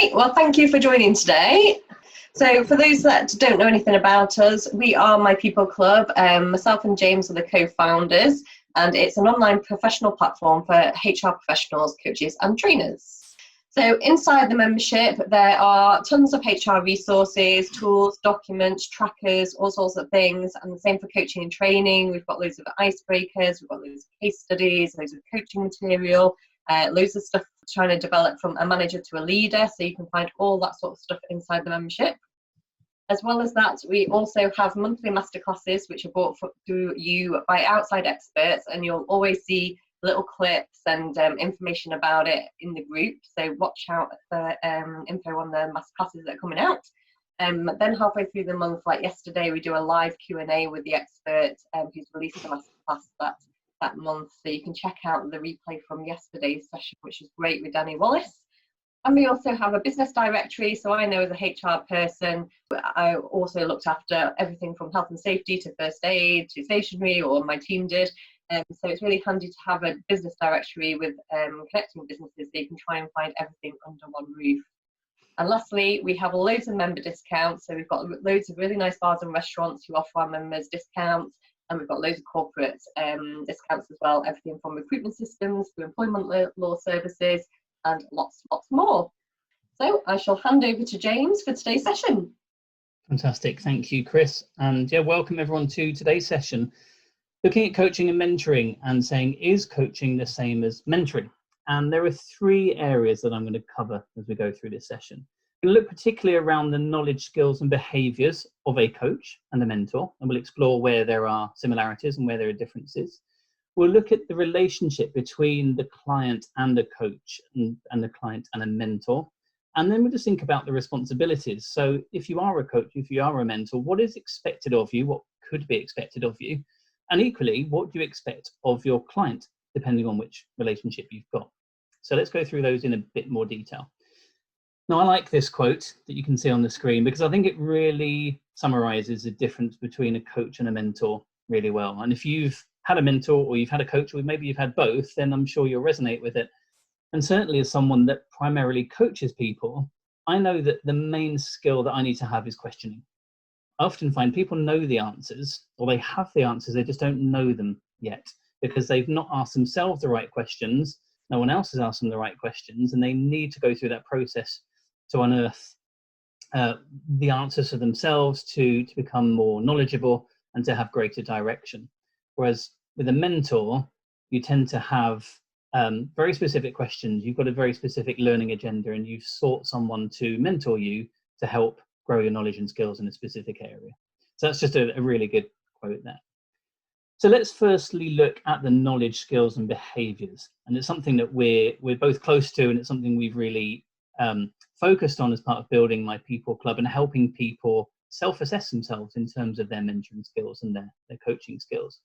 Great, well thank you for joining today. So for those that don't know anything about us, we are My People Club. Myself and James are the co-founders, and it's an online professional platform for HR professionals, coaches and trainers. So inside the membership there are tons of HR resources, tools, documents, trackers, all sorts of things, and the same for coaching and training. We've got loads of icebreakers, we've got loads of case studies, loads of coaching material, loads of stuff trying to develop from a manager to a leader, so you can find all that sort of stuff inside the membership. As well as that, we also have monthly masterclasses which are brought to you by outside experts, and you'll always see little clips and information about it in the group, so watch out for info on the masterclasses that are coming out. Then halfway through the month, like yesterday, we do a live Q&A with the expert who's released the masterclass that month, so you can check out the replay from yesterday's session, which is great, with Danny Wallace. And we also have a business directory, so I know as a HR person, I also looked after everything from health and safety to first aid to stationery, or my team did. So it's really handy to have a business directory with connecting businesses, so you can try and find everything under one roof. And lastly, we have loads of member discounts, so we've got loads of really nice bars and restaurants who offer our members discounts, and we've got loads of corporate discounts as well, everything from recruitment systems to employment law services and lots more. So I shall hand over to James for today's session. Fantastic, thank you Chris, and yeah, welcome everyone to today's session. Looking at coaching and mentoring and saying, is coaching the same as mentoring? And there are three areas that I'm going to cover as we go through this session. I'm going to look particularly around the knowledge, skills and behaviours of a coach and a mentor, and we'll explore where there are similarities and where there are differences. We'll look at the relationship between the client and the coach, and the client and a mentor. And then we'll just think about the responsibilities. So if you are a coach, if you are a mentor, what is expected of you? What could be expected of you? And equally, what do you expect of your client, depending on which relationship you've got? So let's go through those in a bit more detail. Now, I like this quote that you can see on the screen because I think it really summarizes the difference between a coach and a mentor really well. And if you've had a mentor or you've had a coach, or maybe you've had both, then I'm sure you'll resonate with it. And certainly as someone that primarily coaches people, I know that the main skill that I need to have is questioning. I often find people know the answers, or they have the answers, they just don't know them yet because they've not asked themselves the right questions. No one else has asked them the right questions, and they need to go through that process to unearth the answers for themselves, to become more knowledgeable and to have greater direction. Whereas with a mentor, you tend to have very specific questions. You've got a very specific learning agenda, and you've sought someone to mentor you to help grow your knowledge and skills in a specific area. So that's just a really good quote there. So let's firstly look at the knowledge, skills and behaviours. And it's something that we're both close to, and it's something we've really focused on as part of building My People Club and helping people self-assess themselves in terms of their mentoring skills and their coaching skills.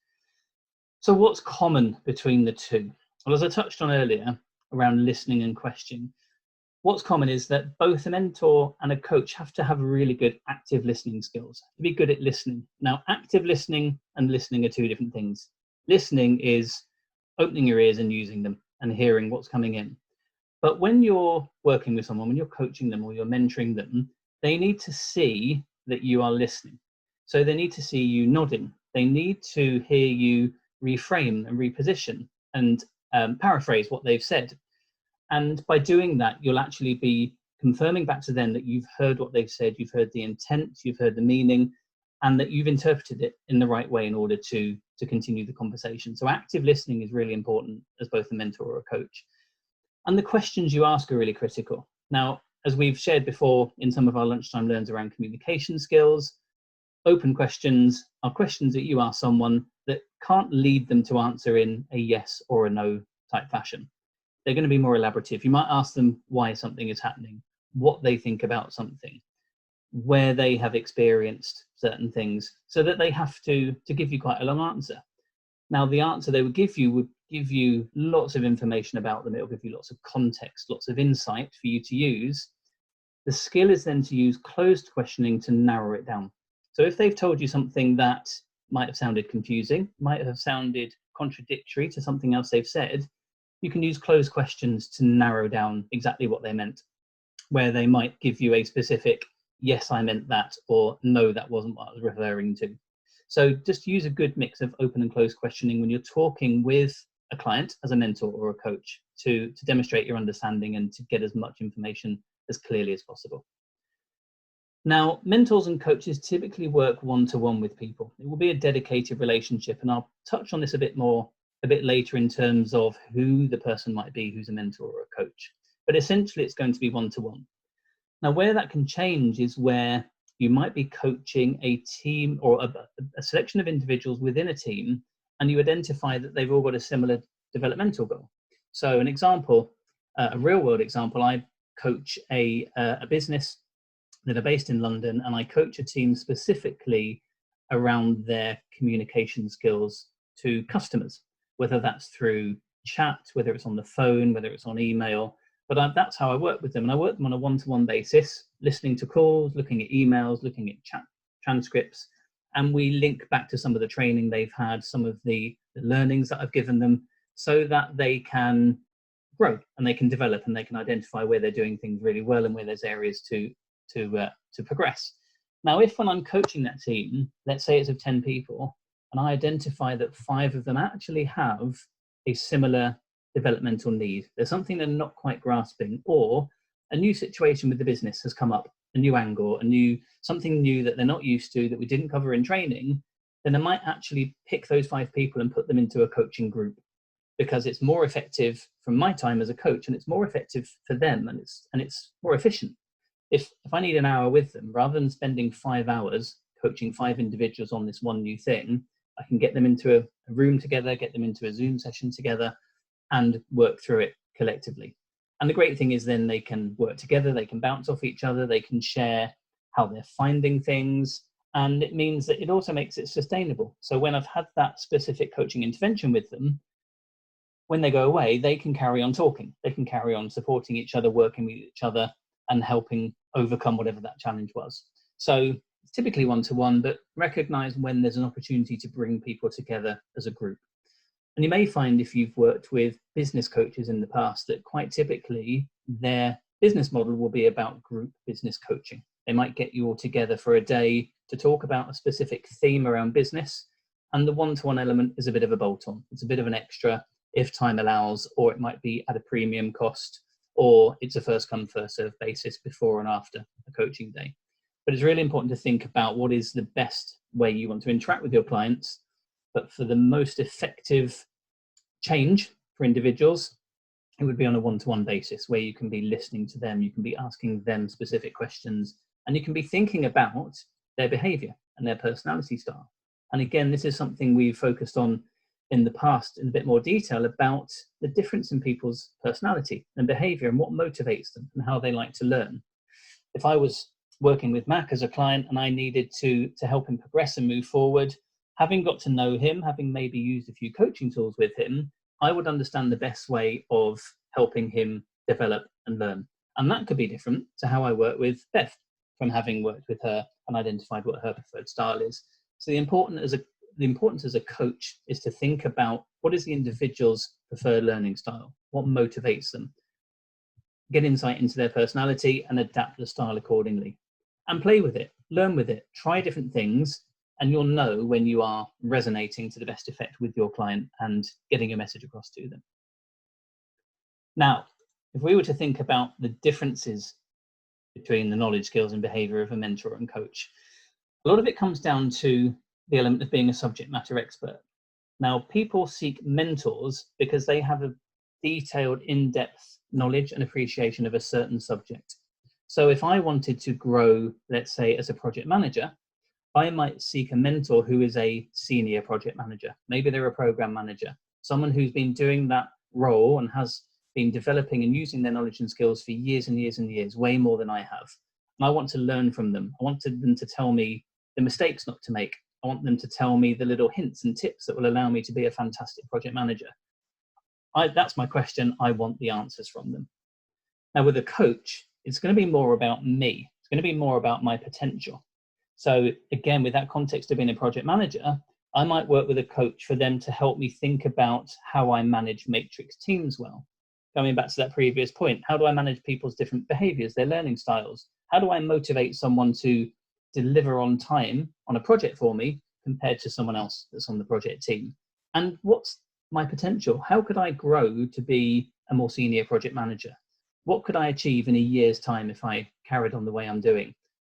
So what's common between the two? Well, as I touched on earlier around listening and questioning, what's common is that both a mentor and a coach have to have really good active listening skills, to be good at listening. Now, active listening and listening are two different things. Listening is opening your ears and using them and hearing what's coming in. But when you're working with someone, when you're coaching them or you're mentoring them, they need to see that you are listening. So they need to see you nodding. They need to hear you reframe and reposition and paraphrase what they've said. And by doing that, you'll actually be confirming back to them that you've heard what they've said, you've heard the intent, you've heard the meaning, and that you've interpreted it in the right way in order to continue the conversation. So active listening is really important as both a mentor or a coach. And the questions you ask are really critical. Now, as we've shared before in some of our lunchtime learns around communication skills, open questions are questions that you ask someone that can't lead them to answer in a yes or a no type fashion. They're going to be more elaborative. You might ask them why something is happening, what they think about something, where they have experienced certain things, so that they have to give you quite a long answer. Now, the answer they would give you lots of information about them. It will give you lots of context, lots of insight for you to use. The skill is then to use closed questioning to narrow it down. So if they've told you something that might have sounded confusing, might have sounded contradictory to something else they've said, you can use closed questions to narrow down exactly what they meant. where they might give you a specific, yes, I meant that, or no, that wasn't what I was referring to. So just use a good mix of open and closed questioning when you're talking with a client as a mentor or a coach to demonstrate your understanding and to get as much information as clearly as possible. Now, mentors and coaches typically work one-to-one with people. It will be a dedicated relationship, and I'll touch on this a bit later in terms of who the person might be who's a mentor or a coach. But essentially, it's going to be one-to-one. Now, where that can change is where you might be coaching a team or a selection of individuals within a team, and you identify that they've all got a similar developmental goal. So an example, a real-world example, I coach a business that are based in London, and I coach a team specifically around their communication skills to customers, whether that's through chat, whether it's on the phone, whether it's on email. But that's how I work with them. And I work them on a one-to-one basis, listening to calls, looking at emails, looking at chat transcripts. And we link back to some of the training they've had, some of the learnings that I've given them, so that they can grow and they can develop and they can identify where they're doing things really well and where there's areas to progress. Now, if when I'm coaching that team, let's say it's of 10 people, and I identify that 5 of them actually have a similar developmental need, there's something they're not quite grasping, or a new situation with the business has come up, a new angle, something new that they're not used to that we didn't cover in training, then I might actually pick those 5 people and put them into a coaching group, because it's more effective from my time as a coach, and it's more effective for them, and it's more efficient. If I need an hour with them, rather than spending 5 hours coaching 5 individuals on this one new thing, I can get them into a room together, get them into a Zoom session together, and work through it collectively. And the great thing is then they can work together, they can bounce off each other, they can share how they're finding things, and it means that it also makes it sustainable. So when I've had that specific coaching intervention with them, when they go away, they can carry on talking, they can carry on supporting each other, working with each other, and helping overcome whatever that challenge was. So it's typically one-to-one, but recognize when there's an opportunity to bring people together as a group. And you may find, if you've worked with business coaches in the past, that quite typically their business model will be about group business coaching. They might get you all together for a day to talk about a specific theme around business, and the one-to-one element is a bit of a bolt-on. It's a bit of an extra if time allows, or it might be at a premium cost, or it's a first come, first served basis before and after a coaching day. But it's really important to think about what is the best way you want to interact with your clients. But for the most effective change for individuals, it would be on a one-to-one basis, where you can be listening to them, you can be asking them specific questions, and you can be thinking about their behavior and their personality style. And again, this is something we've focused on in the past in a bit more detail, about the difference in people's personality and behavior and what motivates them and how they like to learn. If I was working with Mac as a client and I needed to help him progress and move forward, having got to know him, having maybe used a few coaching tools with him, I would understand the best way of helping him develop and learn. And that could be different to how I work with Beth, from having worked with her and identified what her preferred style is. So the importance as a coach is to think about what is the individual's preferred learning style, what motivates them, get insight into their personality and adapt the style accordingly, and play with it, learn with it, try different things, and you'll know when you are resonating to the best effect with your client and getting a message across to them. Now, if we were to think about the differences between the knowledge, skills and behavior of a mentor and coach, a lot of it comes down to the element of being a subject matter expert. Now, people seek mentors because they have a detailed, in-depth knowledge and appreciation of a certain subject. So if I wanted to grow, let's say, as a project manager, I might seek a mentor who is a senior project manager. Maybe they're a program manager, someone who's been doing that role and has been developing and using their knowledge and skills for years and years and years, way more than I have. And I want to learn from them. I want them to tell me the mistakes not to make. I want them to tell me the little hints and tips that will allow me to be a fantastic project manager. That's my question. I want the answers from them. Now, with a coach, it's going to be more about me. It's going to be more about my potential. So again, with that context of being a project manager, I might work with a coach for them to help me think about how I manage matrix teams well. Coming back to that previous point, how do I manage people's different behaviors, their learning styles? How do I motivate someone to deliver on time on a project for me compared to someone else that's on the project team? And what's my potential? How could I grow to be a more senior project manager? What could I achieve in a year's time if I carried on the way I'm doing?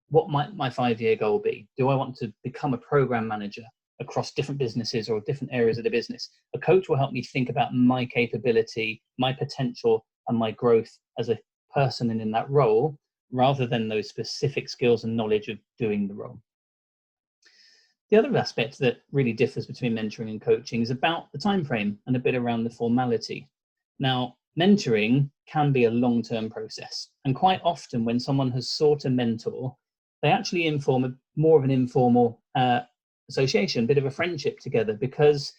What might my 5-year goal be? Do I want to become a program manager across different businesses or different areas of the business? A coach will help me think about my capability, my potential, and my growth as a person and in that role, rather than those specific skills and knowledge of doing the role. The other aspect that really differs between mentoring and coaching is about the time frame and a bit around the formality. Now, mentoring can be a long-term process, and quite often when someone has sought a mentor, they actually inform more of an informal association, a bit of a friendship together, because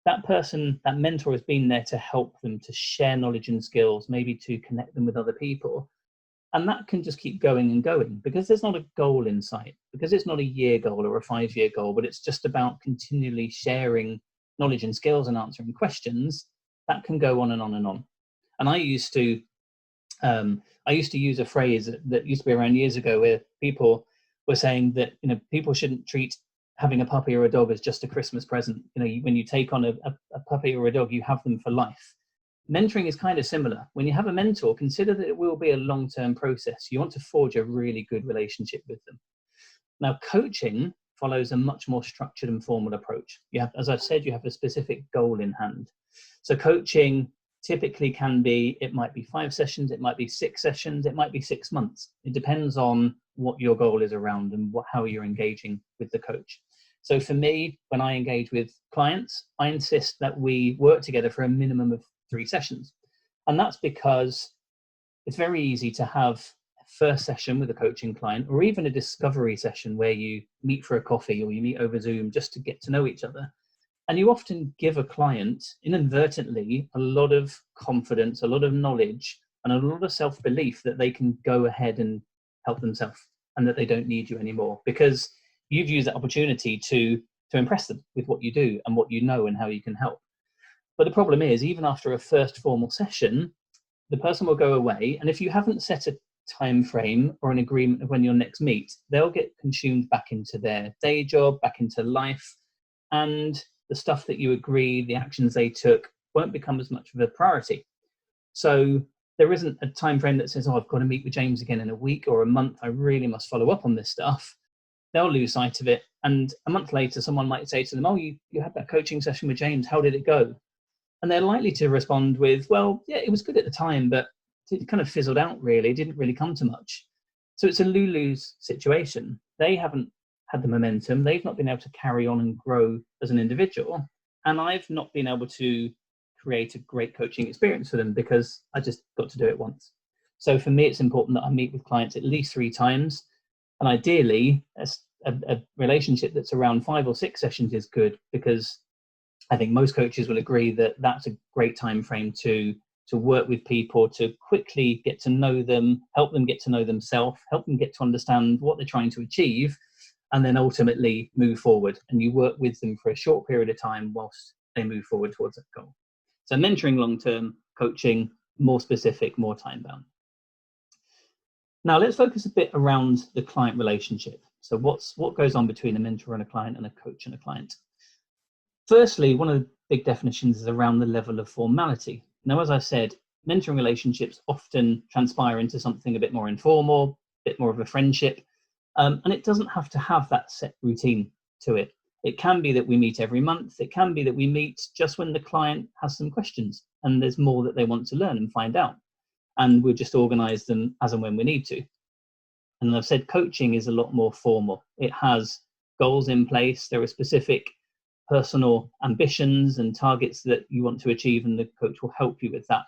that person, that mentor, has been there to help them to share knowledge and skills, maybe to connect them with other people. And that can just keep going and going because there's not a goal in sight, because it's not a year goal or a 5-year goal, but it's just about continually sharing knowledge and skills and answering questions. That can go on and on and on. And I used to use a phrase that used to be around years ago, where people were saying that, you know, people shouldn't treat having a puppy or a dog as just a Christmas present. You know, when you take on a puppy or a dog, you have them for life. Mentoring is kind of similar. When you have a mentor, consider that it will be a long-term process. You want to forge a really good relationship with them. Now, coaching follows a much more structured and formal approach. You have, as I've said, you have a specific goal in hand. So coaching typically can be, it might be 5 sessions, it might be 6 sessions, it might be 6 months. It depends on what your goal is around and how you're engaging with the coach. So for me, when I engage with clients, I insist that we work together for a minimum of 3 sessions. And that's because it's very easy to have a first session with a coaching client, or even a discovery session where you meet for a coffee or you meet over Zoom just to get to know each other. And you often give a client inadvertently a lot of confidence, a lot of knowledge, and a lot of self-belief that they can go ahead and help themselves and that they don't need you anymore, because you've used that opportunity to impress them with what you do and what you know and how you can help. But the problem is, even after a first formal session, the person will go away, and if you haven't set a time frame or an agreement of when you'll next meet, they'll get consumed back into their day job, back into life, and the stuff that you agreed, the actions they took, won't become as much of a priority. So there isn't a time frame that says, oh, I've got to meet with James again in a week or a month, I really must follow up on this stuff. They'll lose sight of it, and a month later someone might say to them, oh, you had that coaching session with James, how did it go? And they're likely to respond with, well, yeah, it was good at the time, but it kind of fizzled out really, it didn't really come to much. So it's a lose-lose situation. They haven't had the momentum, they've not been able to carry on and grow as an individual, and I've not been able to create a great coaching experience for them because I just got to do it once. So for me, it's important that I meet with clients at least 3 times, and ideally a relationship that's around 5 or 6 sessions is good, because I think most coaches will agree that that's a great time frame to work with people, to quickly get to know them, help them get to know themselves, help them get to understand what they're trying to achieve, and then ultimately move forward. And you work with them for a short period of time whilst they move forward towards that goal. So mentoring long-term, coaching more specific, more time-bound. Now let's focus a bit around the client relationship. So what goes on between a mentor and a client, and a coach and a client? Firstly, one of the big definitions is around the level of formality. Now, as I said, mentoring relationships often transpire into something a bit more informal, a bit more of a friendship, and it doesn't have to have that set routine to it. It can be that we meet every month. It can be that we meet just when the client has some questions and there's more that they want to learn and find out, and we'll just organise them as and when we need to. And I've said coaching is a lot more formal. It has goals in place. There are specific personal ambitions and targets that you want to achieve, and the coach will help you with that.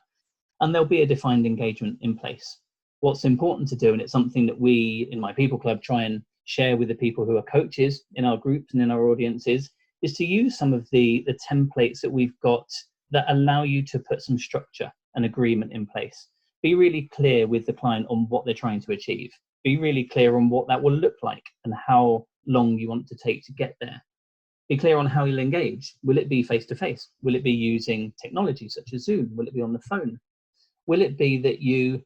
And there'll be a defined engagement in place. What's important to do, and it's something that we in My People Club try and share with the people who are coaches in our groups and in our audiences, is to use some of the templates that we've got that allow you to put some structure and agreement in place. Be really clear with the client on what they're trying to achieve. Be really clear on what that will look like and how long you want to take to get there. Be clear on how you'll engage. Will it be face-to-face? Will it be using technology such as Zoom? Will it be on the phone? Will it be that you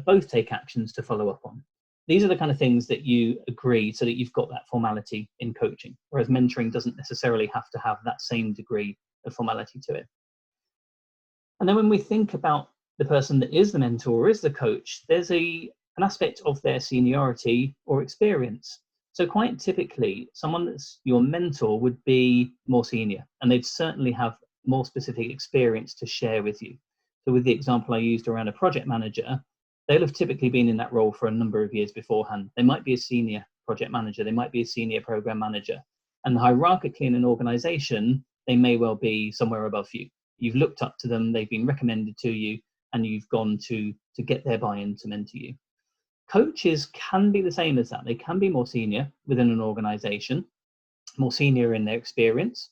both take actions to follow up on? These are the kind of things that you agree so that you've got that formality in coaching, whereas mentoring doesn't necessarily have to have that same degree of formality to it. And then when we think about the person that is the mentor or is the coach, there's an aspect of their seniority or experience. So quite typically, someone that's your mentor would be more senior, and they'd certainly have more specific experience to share with you. So with the example I used around a project manager, they'll have typically been in that role for a number of years beforehand. They might be a senior project manager, they might be a senior program manager, and hierarchically in an organization, they may well be somewhere above you. You've looked up to them, they've been recommended to you, and you've gone to get their buy-in to mentor you. Coaches can be the same as that. They can be more senior within an organization, more senior in their experience,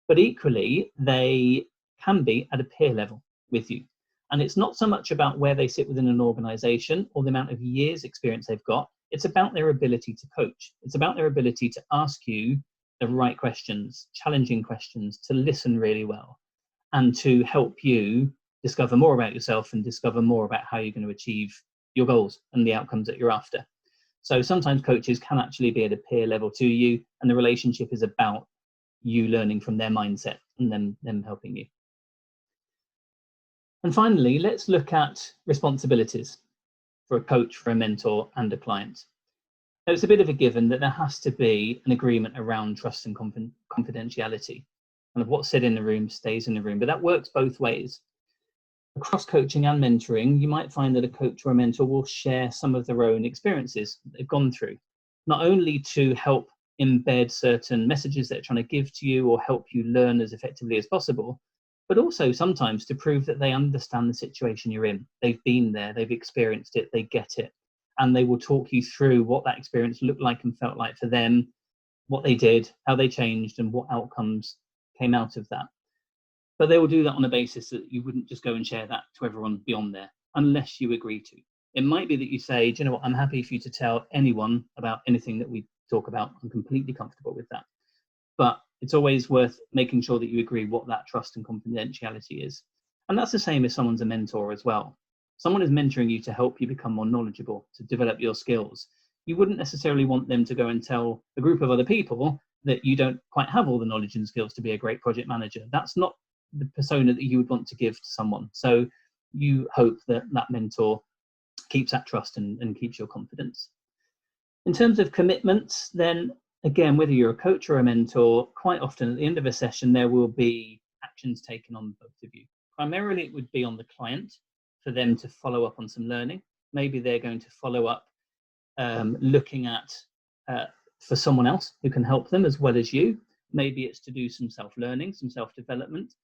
but equally they can be at a peer level with you. And it's not so much about where they sit within an organization or the amount of years experience they've got. It's about their ability to coach. It's about their ability to ask you the right questions, challenging questions, to listen really well, and to help you discover more about yourself and discover more about how you're going to achieve your goals and the outcomes that you're after. So sometimes coaches can actually be at a peer level to you, and the relationship is about you learning from their mindset and them helping you. And finally, let's look at responsibilities for a coach, for a mentor, and a client. Now, it's a bit of a given that there has to be an agreement around trust and confidentiality. Kind of what's said in the room stays in the room, but that works both ways. Across coaching and mentoring, you might find that a coach or a mentor will share some of their own experiences that they've gone through, not only to help embed certain messages they're trying to give to you or help you learn as effectively as possible, but also sometimes to prove that they understand the situation you're in. They've been there, they've experienced it, they get it, and they will talk you through what that experience looked like and felt like for them, what they did, how they changed, and what outcomes came out of that. But they will do that on a basis that you wouldn't just go and share that to everyone beyond there, unless you agree to. It might be that you say, do you know what, I'm happy for you to tell anyone about anything that we talk about. I'm completely comfortable with that. But it's always worth making sure that you agree what that trust and confidentiality is. And that's the same if someone's a mentor as well. Someone is mentoring you to help you become more knowledgeable, to develop your skills. You wouldn't necessarily want them to go and tell a group of other people that you don't quite have all the knowledge and skills to be a great project manager. That's not the persona that you would want to give to someone. So you hope that that mentor keeps that trust and keeps your confidence. In terms of commitments, then again, whether you're a coach or a mentor, quite often at the end of a session, there will be actions taken on both of you. Primarily, it would be on the client for them to follow up on some learning. Maybe they're going to follow up looking at for someone else who can help them as well as you. Maybe it's to do some self-learning, some self-development,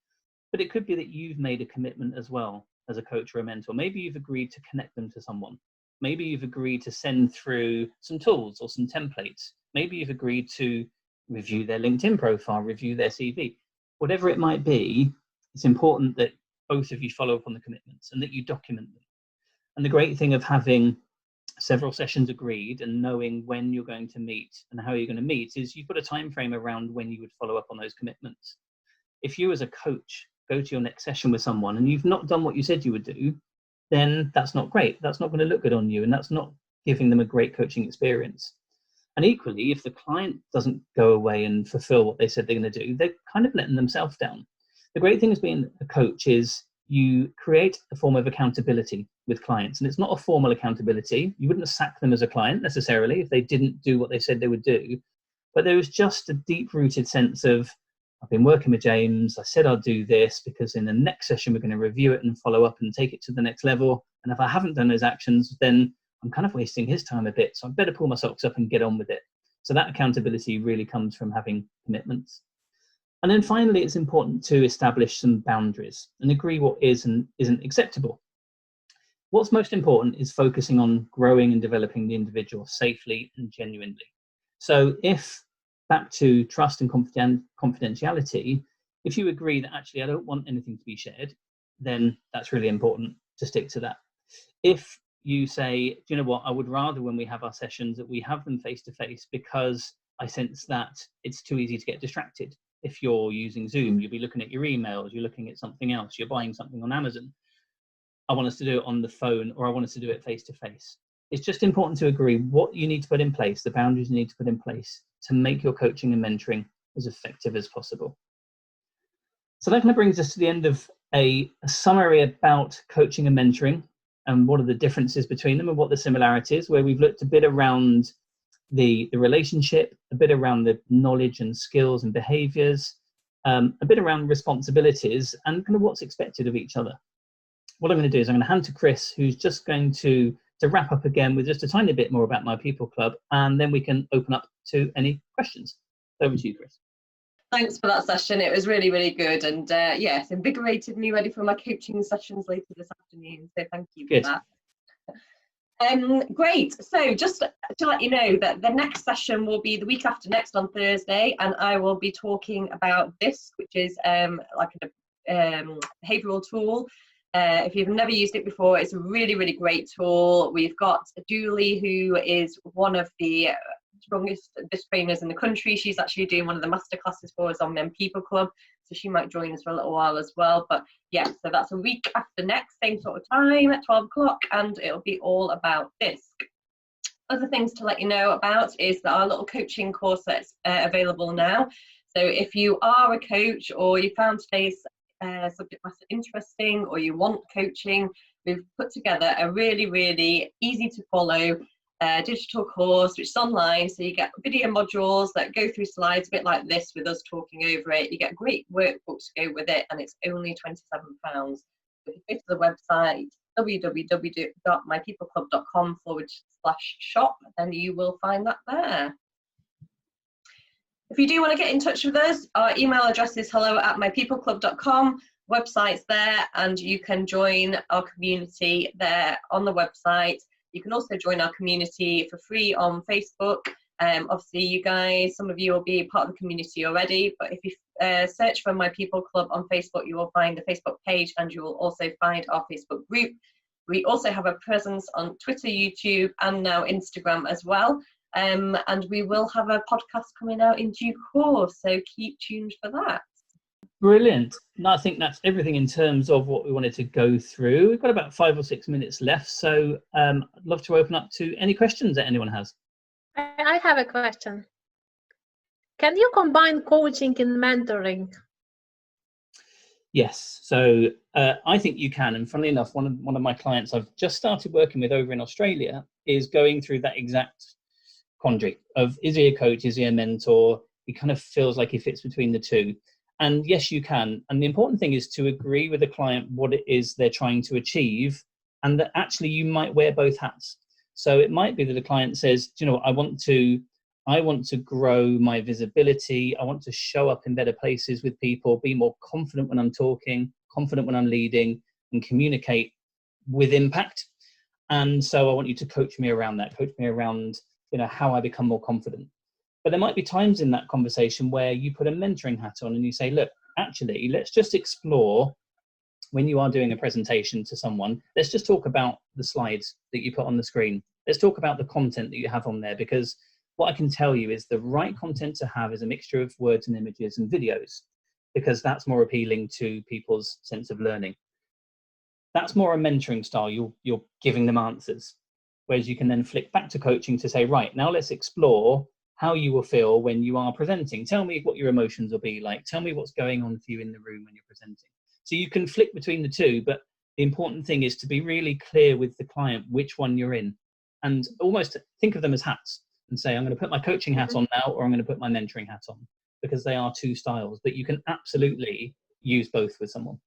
but it could be that you've made a commitment as well as a coach or a mentor. Maybe you've agreed to connect them to someone. Maybe you've agreed to send through some tools or some templates. Maybe you've agreed to review their LinkedIn profile, review their CV. Whatever it might be, it's important that both of you follow up on the commitments and that you document them. And the great thing of having several sessions agreed and knowing when you're going to meet and how you're going to meet is you've got a time frame around when you would follow up on those commitments. If you as a coach go to your next session with someone and you've not done what you said you would do, then that's not great. That's not going to look good on you, and that's not giving them a great coaching experience. And equally, if the client doesn't go away and fulfill what they said they're going to do, they're kind of letting themselves down. The great thing as being a coach is you create a form of accountability with clients, and it's not a formal accountability. You wouldn't sack them as a client necessarily if they didn't do what they said they would do, but there was just a deep-rooted sense of, I've been working with James, I said I'd do this because in the next session we're going to review it and follow up and take it to the next level, and if I haven't done those actions, then I'm kind of wasting his time a bit, so I better pull my socks up and get on with it. So that accountability really comes from having commitments. And then finally, it's important to establish some boundaries and agree what is and isn't acceptable. What's most important is focusing on growing and developing the individual safely and genuinely. So if, back to trust and confidentiality, if you agree that actually I don't want anything to be shared, then that's really important to stick to that. If you say, do you know what, I would rather when we have our sessions that we have them face to face because I sense that it's too easy to get distracted. if you're using Zoom, you'll be looking at your emails, you're looking at something else, you're buying something on Amazon. I want us to do it on the phone, or I want us to do it face to face. It's just important to agree what you need to put in place, the boundaries you need to put in place to make your coaching and mentoring as effective as possible. So that kind of brings us to the end of a summary about coaching and mentoring and what are the differences between them and what the similarities, where we've looked a bit around the relationship, a bit around the knowledge and skills and behaviors, a bit around responsibilities and kind of what's expected of each other. What I'm going to do is I'm going to hand to Chris, who's just going to wrap up again with just a tiny bit more about My People Club, and then we can open up to any questions. Over to you, Chris. Thanks for that session. It was really, really good. And yeah, it's invigorated me ready for my coaching sessions later this afternoon. So thank you for that. Great. So just to let you know that the next session will be the week after next on Thursday, and I will be talking about DISC, which is like a behavioural tool. If you've never used it before, it's a really, really great tool. We've got Julie, who is one of the strongest DISC trainers in the country. She's actually doing one of the masterclasses for us on MyPeopleClub, so she might join us for a little while as well. But yeah, so that's a week after next, same sort of time at 12 o'clock, and it'll be all about DISC. Other things to let you know about is that our little coaching course that's available now. So if you are a coach or you found today's subject matter interesting or you want coaching, we've put together a really, really easy to follow digital course which is online. So you get video modules that go through slides a bit like this with us talking over it. You get great workbooks to go with it, and it's only £27. So if you go to the website www.mypeopleclub.com/shop, then you will find that there. If you do want to get in touch with us, our email address is hello@mypeopleclub.com. Website's there, and you can join our community there on the website. You can also join our community for free on Facebook. Obviously, you guys, some of you will be part of the community already, but if you search for My People Club on Facebook, you will find the Facebook page, and you will also find our Facebook group. We also have a presence on Twitter, YouTube, and now Instagram as well. And we will have a podcast coming out in due course, so keep tuned for that. Brilliant. No, I think that's everything in terms of what we wanted to go through. We've got about 5 or 6 minutes left, so I'd love to open up to any questions that anyone has. I have a question. Can you combine coaching and mentoring? Yes, so I think you can, and funnily enough, one of my clients I've just started working with over in Australia is going through that exact quandary of, is he a coach, is he a mentor? He kind of feels like he fits between the two. And yes, you can. And the important thing is to agree with the client what it is they're trying to achieve, and that actually you might wear both hats. So it might be that a client says, you know, I want to grow my visibility. I want to show up in better places with people, be more confident when I'm talking, confident when I'm leading, and communicate with impact. And so I want you to coach me around that, coach me around, you know, how I become more confident. But there might be times in that conversation where you put a mentoring hat on and you say, look, actually, let's just explore when you are doing a presentation to someone, let's just talk about the slides that you put on the screen. Let's talk about the content that you have on there, because what I can tell you is the right content to have is a mixture of words and images and videos, because that's more appealing to people's sense of learning. That's more a mentoring style. You're giving them answers, whereas you can then flick back to coaching to say, right, now let's explore how you will feel when you are presenting. Tell me what your emotions will be like. Tell me what's going on for you in the room when you're presenting. So you can flick between the two, but the important thing is to be really clear with the client which one you're in, and almost think of them as hats and say, I'm going to put my coaching hat on now, or I'm going to put my mentoring hat on, because they are two styles, but you can absolutely use both with someone.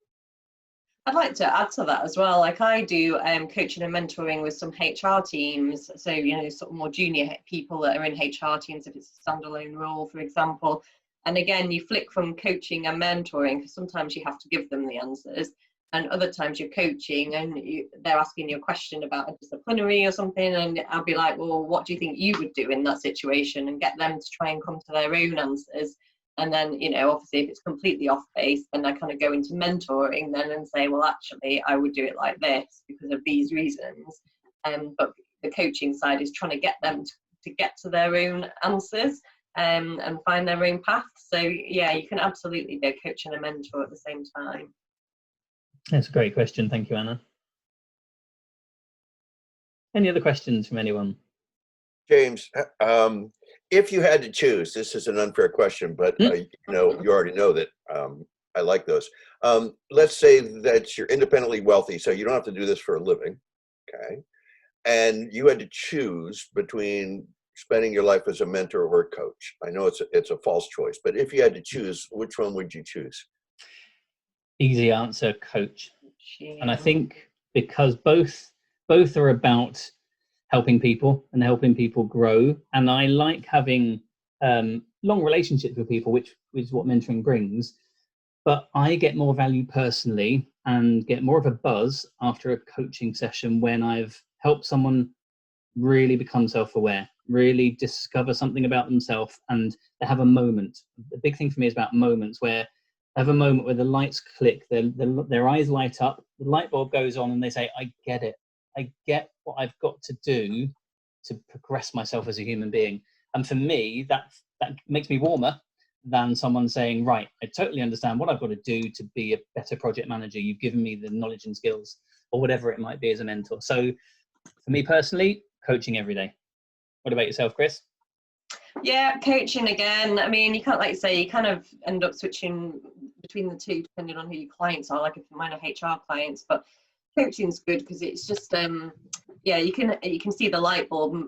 I'd like to add to that as well. Like I do coaching and mentoring with some HR teams. So, you know, sort of more junior people that are in HR teams, if it's a standalone role, for example. And again, you flick from coaching and mentoring, because sometimes you have to give them the answers. And other times you're coaching and they're asking you a question about a disciplinary or something. And I'll be like, well, what do you think you would do in that situation? And get them to try and come to their own answers. And then, you know, obviously if it's completely off base, then I kind of go into mentoring then and say, well, actually, I would do it like this because of these reasons. But the coaching side is trying to get them to get to their own answers. and find their own path. So yeah, you can absolutely be a coach and a mentor at the same time. That's a great question. Thank you, Anna. Any other questions from anyone? James, if you had to choose, this is an unfair question, but you already know that I like those. Let's say that you're independently wealthy, so you don't have to do this for a living, okay? And you had to choose between spending your life as a mentor or a coach. I know it's a false choice, but if you had to choose, which one would you choose? Easy answer, coach. Yeah. And I think because both are about helping people and helping people grow, and I like having long relationships with people, which is what mentoring brings. But I get more value personally and get more of a buzz after a coaching session when I've helped someone really become self-aware, really discover something about themselves, and they have a moment. The big thing for me is about moments where I have a moment where the lights click, their eyes light up, the light bulb goes on, and they say, I get it. I get what I've got to do to progress myself as a human being. And for me, that makes me warmer than someone saying, right, I totally understand what I've got to do to be a better project manager. You've given me the knowledge and skills, or whatever it might be as a mentor. So for me personally, coaching every day. What about yourself, Chris? Yeah, coaching again. I mean, you can't, like you say, you kind of end up switching between the two depending on who your clients are. Like if mine are HR clients, but coaching's good because it's just yeah, you can see the light bulb,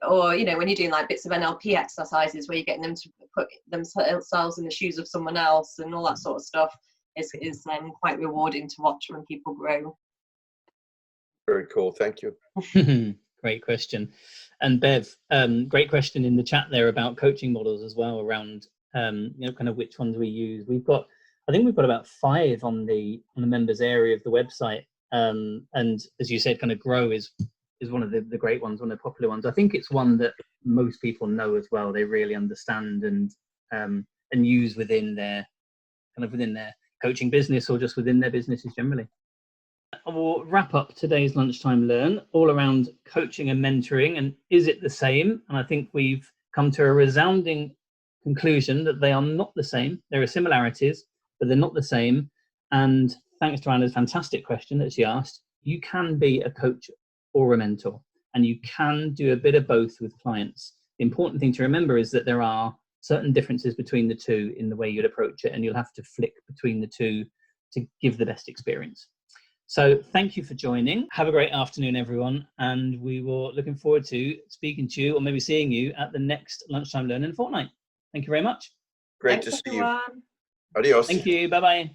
or when you're doing like bits of NLP exercises where you're getting them to put themselves in the shoes of someone else and all that sort of stuff is quite rewarding to watch when people grow. Very cool, thank you. Great question. And Bev, great question in the chat there about coaching models as well, around kind of which ones we use. I think we've got about 5 on the members area of the website. And as you said, kind of grow is one of the great ones, one of the popular ones. I think it's one that most people know as well. They really understand and use within their coaching business, or just within their businesses generally. I will wrap up today's Lunchtime Learn all around coaching and mentoring, and is it the same? And I think we've come to a resounding conclusion that they are not the same. There are similarities, but they're not the same. And thanks to Anna's fantastic question that she asked, you can be a coach or a mentor, and you can do a bit of both with clients. The important thing to remember is that there are certain differences between the two in the way you'd approach it, and you'll have to flick between the two to give the best experience. So thank you for joining. Have a great afternoon, everyone. And we were looking forward to speaking to you, or maybe seeing you at the next Lunchtime Learn in a fortnight. Thank you very much. Great to see you. Adios. Thank you. Bye-bye.